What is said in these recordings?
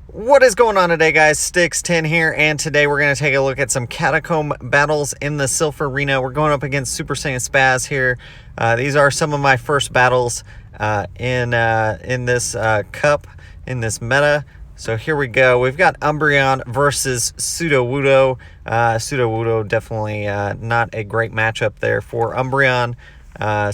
What is going on today, guys? Sticks10 here, and today we're going to take a look at some Catacomb battles in the Silph Arena. We're going up against Super Saiyan Spaz here. These are some of my first battles in this cup, in this meta. So here we go. We've got Umbreon versus Sudowoodo. Sudowoodo definitely not a great matchup there for Umbreon.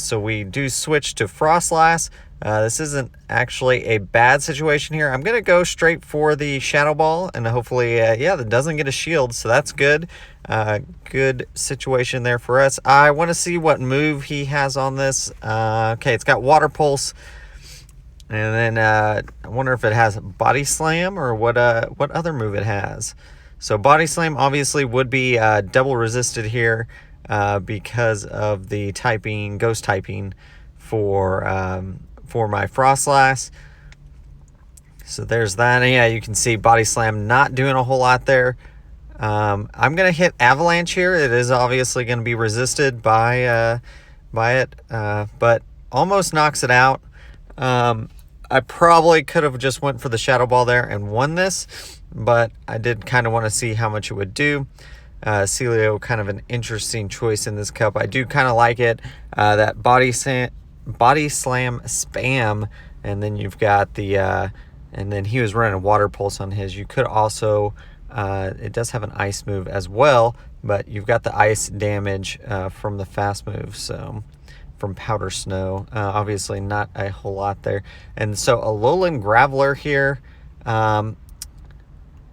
So we do switch to Frostlass. This isn't actually a bad situation here. I'm going to go straight for the Shadow Ball, and hopefully, yeah, that doesn't get a shield, so that's good. Good situation there for us. I want to see what move he has on this. Okay, it's got Water Pulse, and then I wonder if it has Body Slam or what other move it has. So Body Slam obviously would be double resisted here because of the typing, ghost typing for my Frostlass. So there's that. And yeah, you can see Body Slam not doing a whole lot there. I'm going to hit Avalanche here. It is obviously going to be resisted by it, but almost knocks it out. I probably could have just went for the Shadow Ball there and won this, but I did kind of want to see how much it would do. Celio, kind of an interesting choice in this cup. I do kind of like it. That Body Slam spam, and then you've got the and then he was running a Water Pulse on his. You could also it does have an ice move as well, but you've got the ice damage from the fast move, so from Powder Snow. Obviously not a whole lot there. And so Alolan Graveler here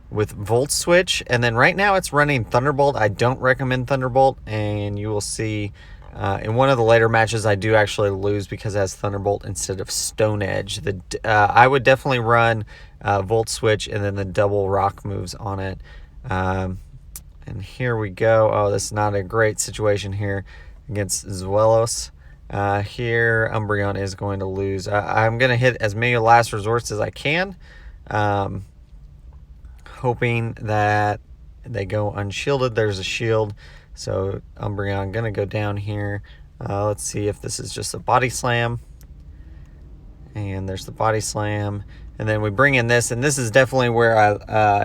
with Volt Switch, and then right now it's running Thunderbolt. I don't recommend Thunderbolt, and you will see in one of the later matches, I do actually lose because it has Thunderbolt instead of Stone Edge. I would definitely run Volt Switch and then the double rock moves on it. And here we go. Oh, this is not a great situation here against Zwelos. Here, Umbreon is going to lose. I'm going to hit as many last resorts as I can, hoping that they go unshielded. There's a shield. So Umbreon going to go down here. Let's see if this is just a Body Slam. And there's the Body Slam. And then we bring in this. And this is definitely where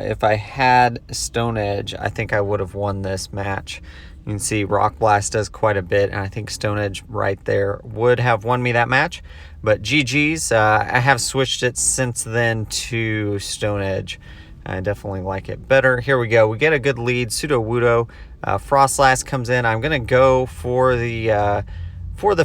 if I had Stone Edge, I think I would have won this match. You can see Rock Blast does quite a bit. And I think Stone Edge right there would have won me that match. But GG's. I have switched it since then to Stone Edge. I definitely like it better. Here we go. We get a good lead. Sudowoodo. Frostlass comes in. I'm going to go for the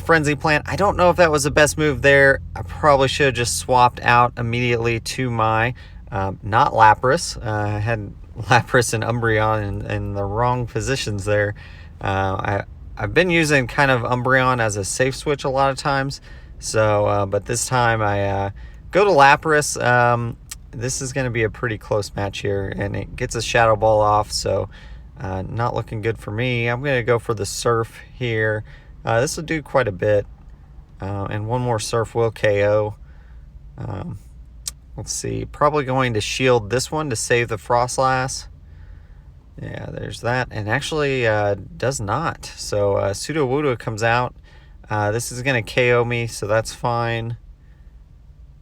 Frenzy Plant. I don't know if that was the best move there. I probably should have just swapped out immediately to my, not Lapras. I had Lapras and Umbreon in the wrong positions there. I've been using kind of Umbreon as a safe switch a lot of times. So, but this time I go to Lapras. This is going to be a pretty close match here, and it gets a Shadow Ball off, so not looking good for me. I'm going to go for the Surf here. This will do quite a bit, and one more Surf will KO. Let's see, probably going to shield this one to save the Frostlass. Yeah, there's that, and actually does not. So Sudowoodo comes out. This is going to KO me, so that's fine.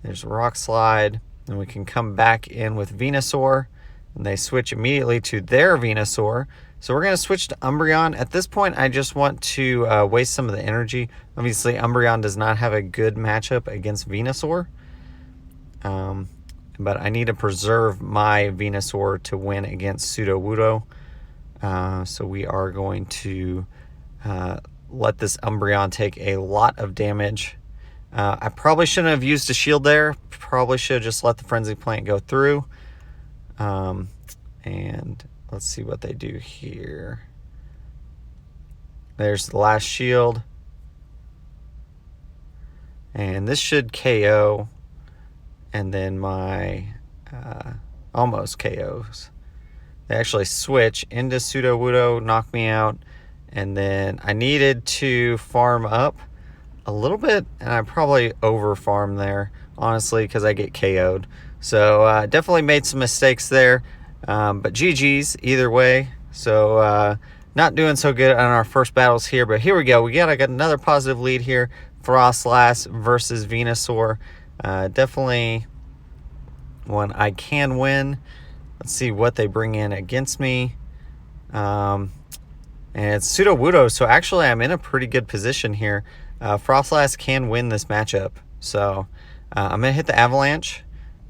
There's a Rock Slide. And we can come back in with Venusaur, and they switch immediately to their Venusaur. So we're going to switch to Umbreon. At this point, I just want to waste some of the energy. Obviously, Umbreon does not have a good matchup against Venusaur. But I need to preserve my Venusaur to win against Sudowoodo. So we are going to let this Umbreon take a lot of damage. I probably shouldn't have used a shield there. Probably should have just let the Frenzy Plant go through. And let's see what they do here. There's the last shield. And this should KO. And then my almost KOs. They actually switch into Sudowoodo, knock me out. And then I needed to farm up a little bit, and I probably over farmed there, honestly, because I get KO'd. So definitely made some mistakes there, but GG's either way. So not doing so good on our first battles here, but here we go. I got another positive lead here. Frostlass versus Venusaur. Definitely one I can win. Let's see what they bring in against me. And it's Sudowoodo, so actually I'm in a pretty good position here. Frostlass can win this matchup. So I'm going to hit the Avalanche.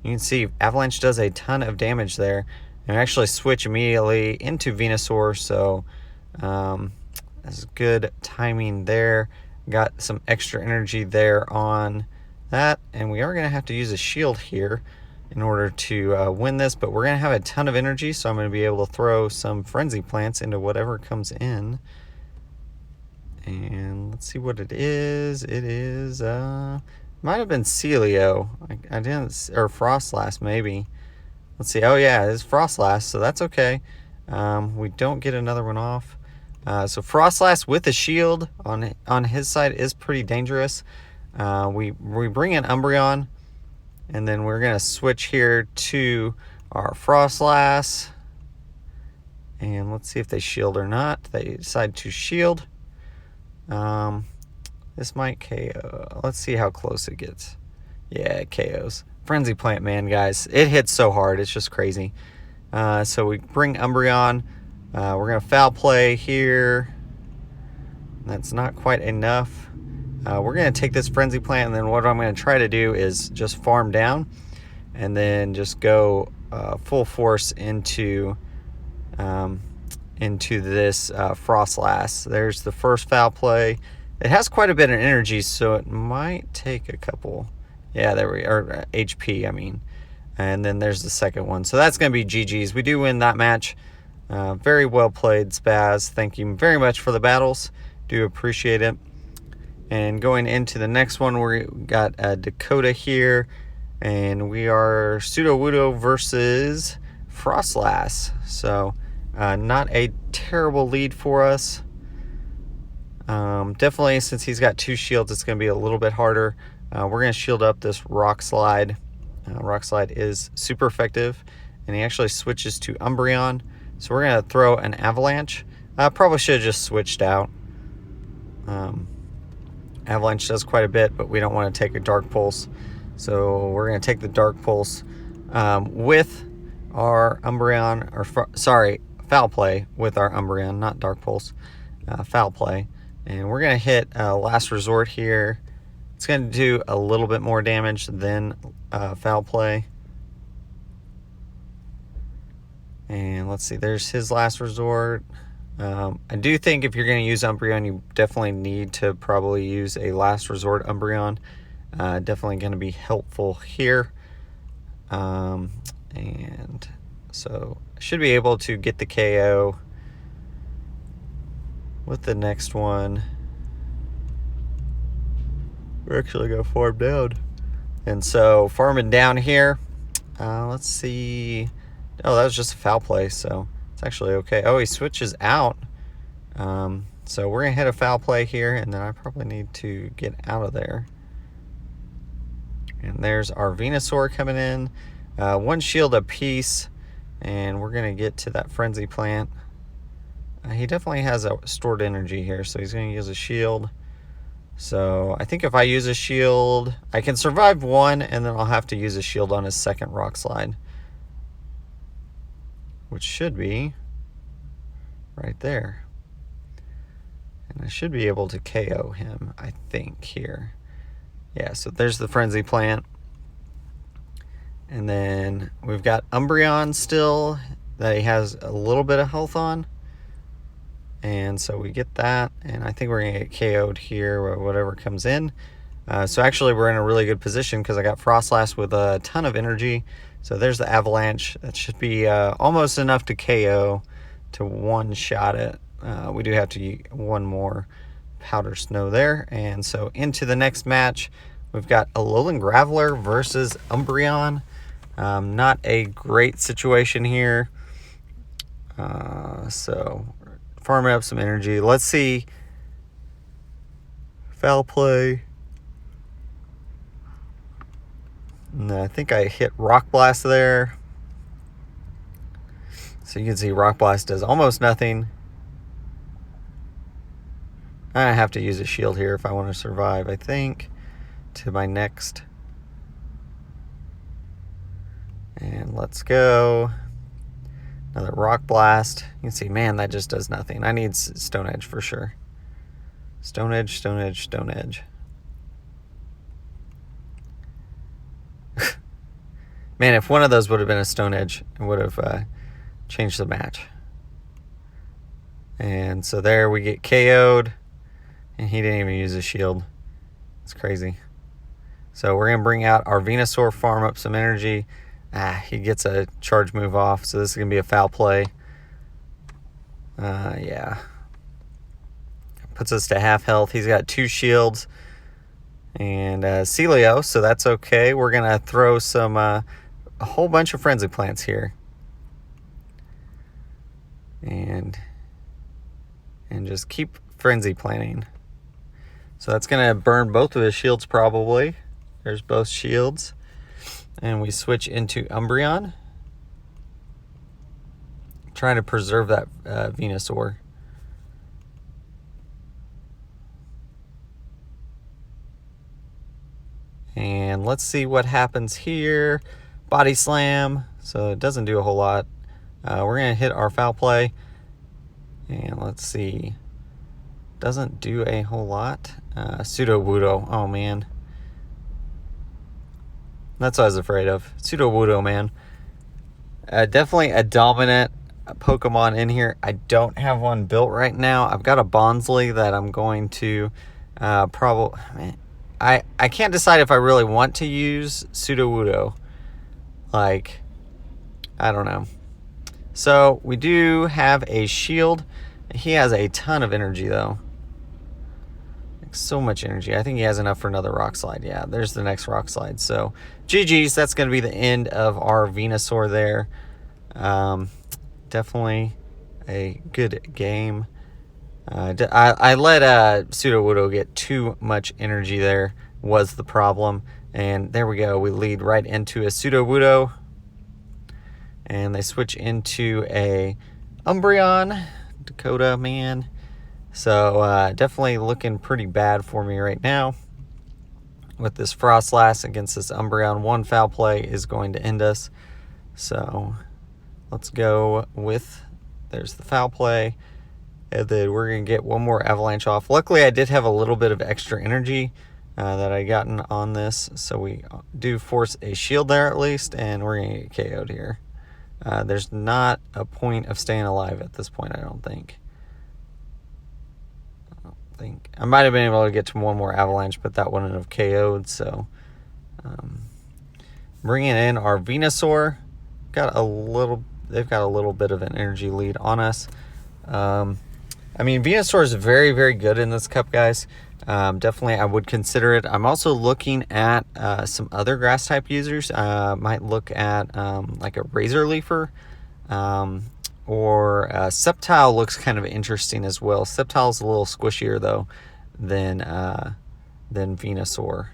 You can see Avalanche does a ton of damage there. And I actually switch immediately into Venusaur, so that's good timing there. Got some extra energy there on that, and we are going to have to use a shield here in order to win this, but we're going to have a ton of energy, so I'm going to be able to throw some Frenzy Plants into whatever comes in. And let's see what it is. It is, might have been Celio. I didn't, or Frostlass maybe. Let's see. Oh yeah, it's Frostlass, so that's okay. We don't get another one off. So Frostlass with a shield on his side is pretty dangerous. We bring in Umbreon, and then we're gonna switch here to our Frostlass, and let's see if they shield or not. They decide to shield. This might KO. Let's see how close it gets. Yeah, it KOs. Frenzy Plant, man, guys. It hits so hard. It's just crazy. So we bring Umbreon. We're going to foul play here. That's not quite enough. We're going to take this Frenzy Plant, and then what I'm going to try to do is just farm down and then just go full force into this Frostlass. There's the first foul play. It has quite a bit of energy, so it might take a couple. Yeah, there we are. HP, I mean. And then there's the second one. So that's going to be GG's. We do win that match. Very well played, Spaz. Thank you very much for the battles. Do appreciate it. And going into the next one, we got Dakota here. And we are Sudowoodo versus Frostlass. So not a terrible lead for us. Definitely, since he's got two shields, it's going to be a little bit harder. We're going to shield up this Rock Slide. Rock Slide is super effective, and he actually switches to Umbreon. So we're going to throw an Avalanche. Probably should have just switched out. Avalanche does quite a bit, but we don't want to take a Dark Pulse. So we're going to take the Dark Pulse with our Umbreon, or Foul Play with our Umbreon, not Dark Pulse. Foul Play. And we're going to hit Last Resort here. It's going to do a little bit more damage than Foul Play. And let's see, there's his Last Resort. I do think if you're going to use Umbreon, you definitely need to probably use a Last Resort Umbreon. Definitely going to be helpful here. And so I should be able to get the KO with the next one. We're actually going to farm down. And so farming down here, let's see. Oh, that was just a foul play, so it's actually okay. Oh, he switches out. So we're going to hit a foul play here, and then I probably need to get out of there. And there's our Venusaur coming in. One shield apiece, and we're going to get to that Frenzy Plant. He definitely has a stored energy here, so he's going to use a shield. So I think if I use a shield, I can survive one, and then I'll have to use a shield on his second Rock Slide, which should be right there. And I should be able to KO him, I think, here. Yeah, so there's the Frenzy Plant. And then we've got Umbreon still that he has a little bit of health on. And so we get that, and I think we're going to get KO'd here or whatever comes in. So actually we're in a really good position because I got Frostlass with a ton of energy. So there's the Avalanche. That should be almost enough to KO, to one-shot it. We do have to get one more Powder Snow there. And so into the next match, we've got Alolan Graveler versus Umbreon. Not a great situation here. So farming up some energy. Let's see. Foul play. And I think I hit Rock Blast there. So you can see Rock Blast does almost nothing. I have to use a shield here if I want to survive, I think, to my next. And let's go. Another Rock Blast. You can see, man, that just does nothing. I need Stone Edge for sure. Stone Edge, Stone Edge, Stone Edge. Man, if one of those would have been a Stone Edge, it would have changed the match. And so there we get KO'd. And he didn't even use his shield. It's crazy. So we're going to bring out our Venusaur, farm up some energy. He gets a charge move off, so this is going to be a foul play. Yeah. Puts us to half health. He's got 2 shields and Celio, so that's okay. We're going to throw some a whole bunch of Frenzy Plants here. And just keep Frenzy Planting. So that's going to burn both of his shields probably. There's both shields. And we switch into Umbreon. Trying to preserve that Venusaur. And let's see what happens here. Body Slam. So it doesn't do a whole lot. We're going to hit our foul play. And let's see. Doesn't do a whole lot. Sudowoodo. Oh, man. That's what I was afraid of. Sudowoodo, man. Definitely a dominant Pokemon in here. I don't have one built right now. I've got a Bonsly that I'm going to probably... I can't decide if I really want to use Sudowoodo. Like, I don't know. So, we do have a shield. He has a ton of energy, though. So much energy. I think he has enough for another Rock Slide. Yeah, there's the next Rock Slide. So, GG's. That's going to be the end of our Venusaur there. Definitely a good game. I let Sudowoodo get too much energy there, was the problem. And there we go. We lead right into a Sudowoodo. And they switch into a Umbreon. Dakota, man. So, definitely looking pretty bad for me right now. With this Frostlass against this Umbreon, one foul play is going to end us. So, let's go with... There's the foul play. And then we're going to get one more Avalanche off. Luckily, I did have a little bit of extra energy that I gotten on this. So, we do force a shield there at least. And we're going to get KO'd here. There's not a point of staying alive at this point, I don't think. I might have been able to get to one more Avalanche, but that wouldn't have KO'd. So, bringing in our Venusaur, they've got a little bit of an energy lead on us. I mean, Venusaur is very, very good in this cup, guys. Definitely, I would consider it. I'm also looking at some other grass type users. Might look at like a Razor Leafer. Or Sceptile looks kind of interesting as well. Sceptile's a little squishier though than Venusaur.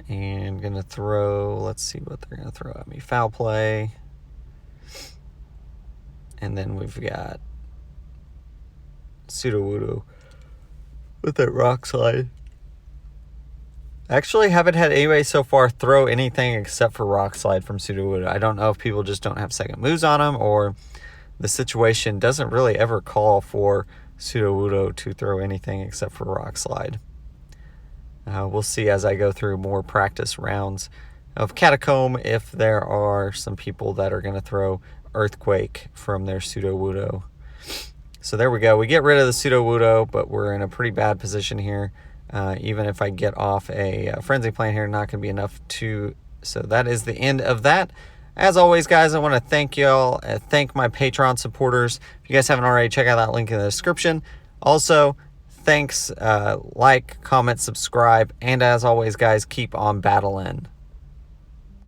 And gonna throw. Let's see what they're gonna throw at me. Foul play. And then we've got Sudowoodo with that Rock Slide. Actually, haven't had anybody so far throw anything except for Rock Slide from Sudowoodo. I don't know if people just don't have second moves on them, or the situation doesn't really ever call for Sudowoodo to throw anything except for Rock Slide. We'll see as I go through more practice rounds of Catacomb if there are some people that are going to throw Earthquake from their Sudowoodo. So there we go. We get rid of the Sudowoodo, but we're in a pretty bad position here. Even if I get off a Frenzy Plant here, not going to be enough to... So that is the end of that. As always, guys, I want to thank y'all. Thank my Patreon supporters. If you guys haven't already, check out that link in the description. Also, thanks. Like, comment, subscribe. And as always, guys, keep on battling.